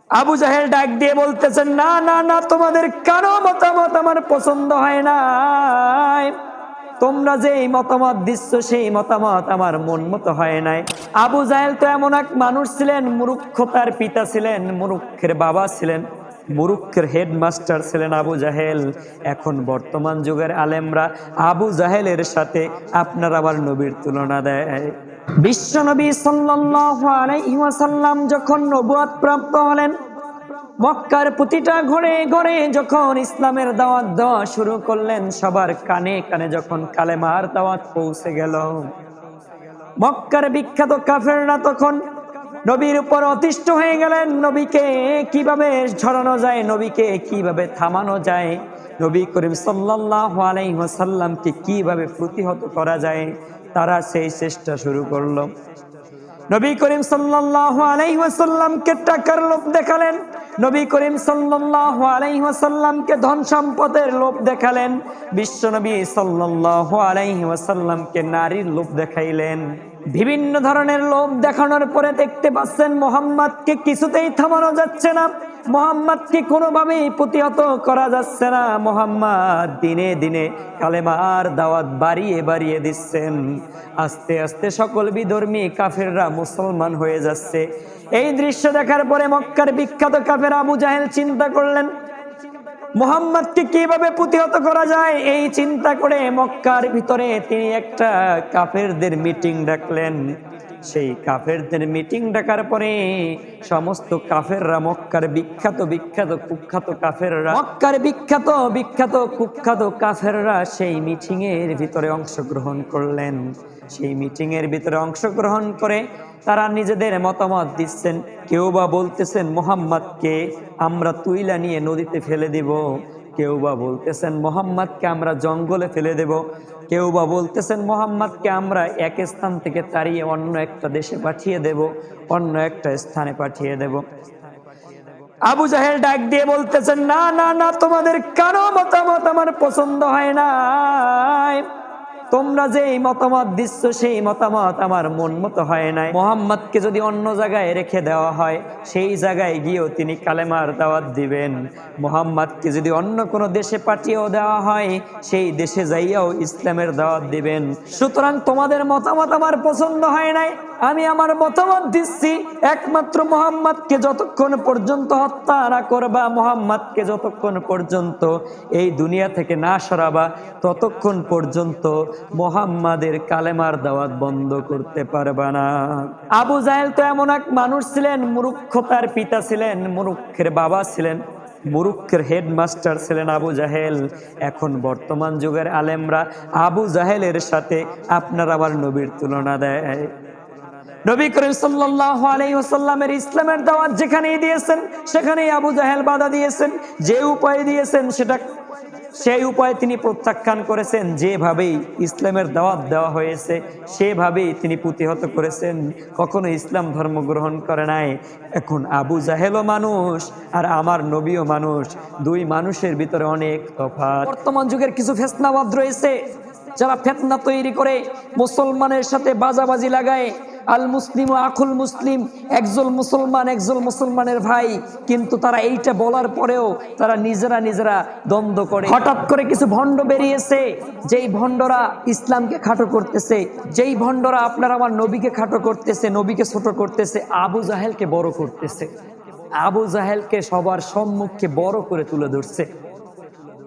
আবু জাহেল ডাক দিয়ে বলতেছেন, না না না, তোমাদের কারো মতামত আমার পছন্দ হয় না। তোমরা যে মতামত দিচ্ছ সেই মতামত আমার মন মতো হয় নাই। আবু জাহেল তো এমন এক মানুষ ছিলেন, মূর্খতার পিতা ছিলেন, মূর্খের বাবা ছিলেন, মূর্খের হেডমাস্টার ছিলেন আবু জাহেল। এখন বর্তমান যুগের আলেমরা আবু জাহেলের সাথে আপনার আমার নবীর তুলনা দেয়। বিশ্ব নবী সাল্লাল্লাহু আলাইহি ওয়াসাল্লাম যখন নবুয়ত প্রাপ্ত হলেন, মক্কার প্রতিটা ঘরে ঘরে যখন ইসলামের দাওয়াত দেওয়া শুরু করলেন, সবার কানে কানে যখন কালেমার দাওয়াত পৌঁছে গেল, মক্কার বিখ্যাত কাফেররা তখন নবীর উপর অতিষ্ঠ হয়ে গেলেন। নবীকে কিভাবে ঝরানো যায়, নবীকে কিভাবে থামানো যায়, নবী করিম সাল্লাল্লাহু আলাইহি ওয়াসাল্লামকে কিভাবে প্রতিহত করা যায়, তারা সেই চেষ্টা শুরু করলো। নবী করিম সাল্লাল্লাহু আলাইহি ওয়াসাল্লামকে টাকার লোভ দেখালেন, নবী করিম সাল্লাল্লাহু আলাইহি ওয়াসাল্লামকে ধন সম্পদের লোভ দেখালেন, বিশ্ব নবী সাল্লাল্লাহু আলাইহি ওয়াসাল্লামকে নারীর লোভ দেখাইলেন। বিভিন্ন ধরনের লোভ দেখানোর পরে দেখতে পাচ্ছেন মুহাম্মদকে কিছুতেই থামানো যাচ্ছে না, মুহাম্মদকে কোনোভাবেই প্রতিহত করা যাচ্ছে না। মুহাম্মদ দিনে দিনে কালেমার দাওয়াত বাড়িয়ে বাড়িয়ে দিচ্ছেন। আস্তে আস্তে সকল বিধর্মী কাফেররা মুসলমান হয়ে যাচ্ছে। এই দৃশ্য দেখার পরে মক্কার বিখ্যাত কাফের আবু জাহেল চিন্তা করলেন, মুহাম্মদকে কিভাবে প্রতিহত করা যায়। এই চিন্তা করে মক্কার ভিতরে তিনি একটা কাফেরদের মিটিং ডাকলেন। সেই কাফেরদের মিটিং ডাকার পরে সমস্ত কাফেররা, মক্কার বিখ্যাত বিখ্যাত কুখ্যাত কাফেররা, মক্কার বিখ্যাত বিখ্যাত কুখ্যাত কাফেররা সেই মিটিং এর ভিতরে অংশগ্রহণ করলেন। সেই মিটিং এর ভিতরে অংশগ্রহণ করে তারা নিজেদের মতামত দিচ্ছেন। কেউ বা বলতেছেন মুহাম্মদকে আমরা তুইলা নিয়ে নদীতে ফেলে দিব, কেউ বা বলতেছেন মুহাম্মদকে আমরা জঙ্গলে ফেলে দেব, কেউ বা বলতেছেন মুহাম্মদকে আমরা এক স্থান থেকে তাড়িয়ে অন্য একটা দেশে পাঠিয়ে দেব, অন্য একটা স্থানে পাঠিয়ে দেব। আবু জাহেল ডাক দিয়ে বলতেছেন, না না না, তোমাদের কারো মতামত আমার পছন্দ হয় না। তোমরা যে মতামত দিচ্ছ সেই মতামত আমার মন মতো হয় নাই। মুহাম্মদকে যদি অন্য জায়গায় রেখে দেওয়া হয়, সেই জায়গায় গিয়েও তিনি কালেমার দাওয়াত দিবেন। মুহাম্মদকে যদি অন্য কোনো দেশে পাঠিয়েও দেওয়া হয়, সেই দেশে যাইয়াও ইসলামের দাওয়াত দিবেন। সুতরাং তোমাদের মতামত আমার পছন্দ হয় নাই। আমি আমার মতামত দিচ্ছি, একমাত্র মুহাম্মদকে যতক্ষণ পর্যন্ত হত্যা না করবা, মুহাম্মদকে যতক্ষণ পর্যন্ত এই দুনিয়া থেকে না সরাবা, ততক্ষণ পর্যন্ত মুহাম্মাদের কালেমার দাওয়াত বন্ধ করতে পারবা না। আবু জাহেল তো এমন এক মানুষ ছিলেন, মূর্খতার পিতা ছিলেন, মূর্খের বাবা ছিলেন, মূর্খের হেডমাস্টার ছিলেন আবু জাহেল। এখন বর্তমান যুগের আলেমরা আবু জাহেলের সাথে আপনার আবার নবীর তুলনা দেয়। নবী করিম সাল্লাল্লাহু আলাইহি ওয়াসাল্লামের ইসলামের দাওয়াত যেখানেই দিয়েছেন সেখানেই আবু জাহেল বাধা দিয়েছেন। যে উপায় দিয়েছেন সেই উপায় তিনি প্রত্যাখ্যান করেছেন। যেভাবেই ইসলামের দাওয়াত দেওয়া হয়েছে সেভাবেই তিনি প্রতিহত করেছেন, কখনো ইসলাম ধর্ম গ্রহণ করে নাই। এখন আবু জাহেলও মানুষ আর আমার নবীও মানুষ, দুই মানুষের ভিতরে অনেক তফাৎ। বর্তমান যুগের কিছু ফেতনাবাদ রয়েছে যারা ফেতনা তৈরি করে মুসলমানের সাথে বাজাবাজি লাগায়। আল মুসলিম ও আখুল মুসলিম, একজন মুসলমানের ভাই, কিন্তু তারা এইটা বলার পরেও তারা নিজেরা দ্বন্দ্ব করে। হঠাৎ করে কিছু ভণ্ড বেরিয়েছে, যেই ভণ্ডরা ইসলামকে খাটো করতেছে, যেই ভণ্ডরা আপনার আমার নবীকে খাটো করতেছে, নবীকে ছোট করতেছে, আবু জাহেলকে বড় করতেছে, আবু জাহেলকে সবার সম্মুখে বড় করে তুলে ধরছে।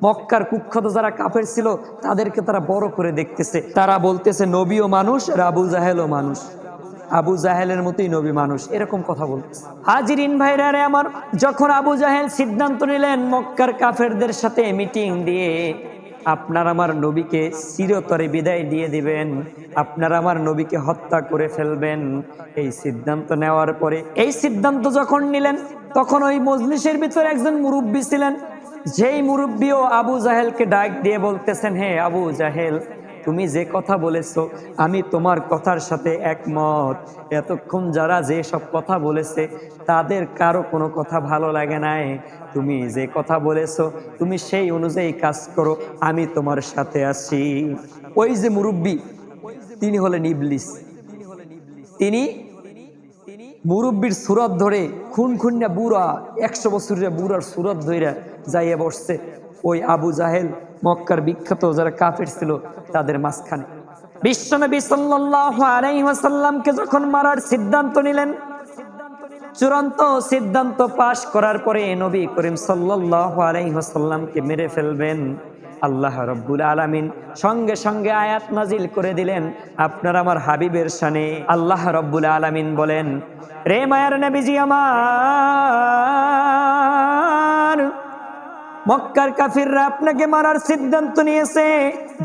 মক্কার কুখ্যাত যারা কাফের ছিল তাদেরকে তারা বড় করে দেখতেছে। তারা বলতেছে নবীও মানুষ আর আবু জাহেলও মানুষ, আবু জাহেলের মতোই নবী মানুষ, এরকম কথা বলতেছে। হাজিরিন ভাইরা রে আমার, যখন আবু জাহেল সিদ্ধান্ত নিলেন মক্কার কাফেরদের সাথে মিটিং দিয়ে আপনার আমার নবীকে চিরতরে বিদায় দিয়ে দিবেন, আপনার আমার নবীকে হত্যা করে ফেলবেন, এই সিদ্ধান্ত নেওয়ার পরে, এই সিদ্ধান্ত যখন নিলেন তখন ওই মজলিসের ভিতরে একজন মুরব্বী ছিলেন। যেই মুরব্বীও আবু জাহেলকে ডাক দিয়ে বলতেছেন, হে আবু জাহেল, তুমি যে কথা বলেছো আমি তোমার কথার সাথে একমত। এতক্ষণ যারা যে সব কথা বলেছে তাদের কারো কোনো কথা ভালো লাগে নাই। তুমি যে কথা বলেছো তুমি সেই অনুযায়ী কাজ করো, আমি তোমার সাথে আছি। ওই যে মুরব্বী তিনি হলেন ইবলিস। তিনি মুরব্বীর সুরত ধরে খুন খুন্না বুড়া 100 বছরের বুড়ার সুরত ধরে যাইয়া বসছে ওই আবু জাহেল, মক্কার বিখ্যাত যারা কাফের ছিল তাদের মাঝখানে। বিশ্বনবী সাল্লাল্লাহু আলাইহি ওয়াসাল্লামকে যখন মারার সিদ্ধান্ত নিলেন, চূড়ান্ত সিদ্ধান্ত পাশ করার পরে নবী করিম সাল্লাল্লাহু আলাইহি ওয়াসাল্লামকে মেরে ফেলবেন, আল্লাহ রাব্বুল আলামিন সঙ্গে সঙ্গে আয়াত নাজিল করে দিলেন আপনার আমার হাবিবের শানে। আল্লাহ রাব্বুল আলামিন বলেন, রে মায়ার নবীজি আমার, মক্কার কাফিররা আপনাকে মারার সিদ্ধান্ত নিয়েছে,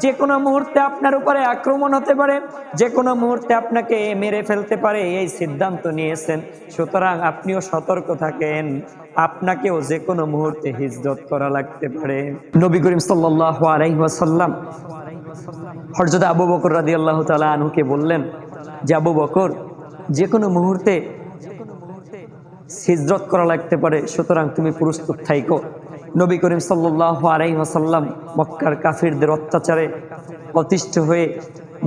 যে কোনো মুহূর্তে আপনার উপরে আক্রমণ হতে পারে, যে কোনো মুহূর্তে আপনাকে মেরে ফেলতে পারে, এই সিদ্ধান্ত নিয়েছেন। সুতরাং আপনিও সতর্ক থাকেন, আপনাকেও যে কোনো মুহূর্তে হিজরত করা লাগতে পারে। নবী করিম সাল্লাল্লাহু আলাইহি ওয়াসাল্লাম হযরত আবু বকর রাদিয়াল্লাহু তাআলা আনহুকে বললেন যে আবু বকর, যে কোনো মুহূর্তে হিজরত করা লাগতে পারে, সুতরাং তুমি প্রস্তুত থাইকো। নবী করিম সাল্লাল্লাহু আলাইহি ওয়াসাল্লাম মক্কার কাফিরদের অত্যাচারে অতিষ্ঠ হয়ে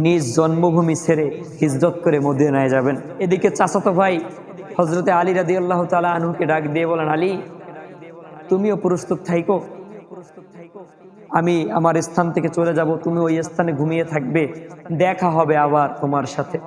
নিজ জন্মভূমি ছেড়ে হিজরত করে মদিনায় যাবেন। এদিকে চাচাতো ভাই হযরতে আলী রাদিয়াল্লাহু তাআলা আনহুকে ডাক দিয়ে বলেন, আলী তুমিও প্রস্তুত থাইকো, আমি আমার স্থান থেকে চলে যাব, তুমি ওই স্থানে ঘুমিয়ে থাকবে, দেখা হবে আবার তোমার সাথে।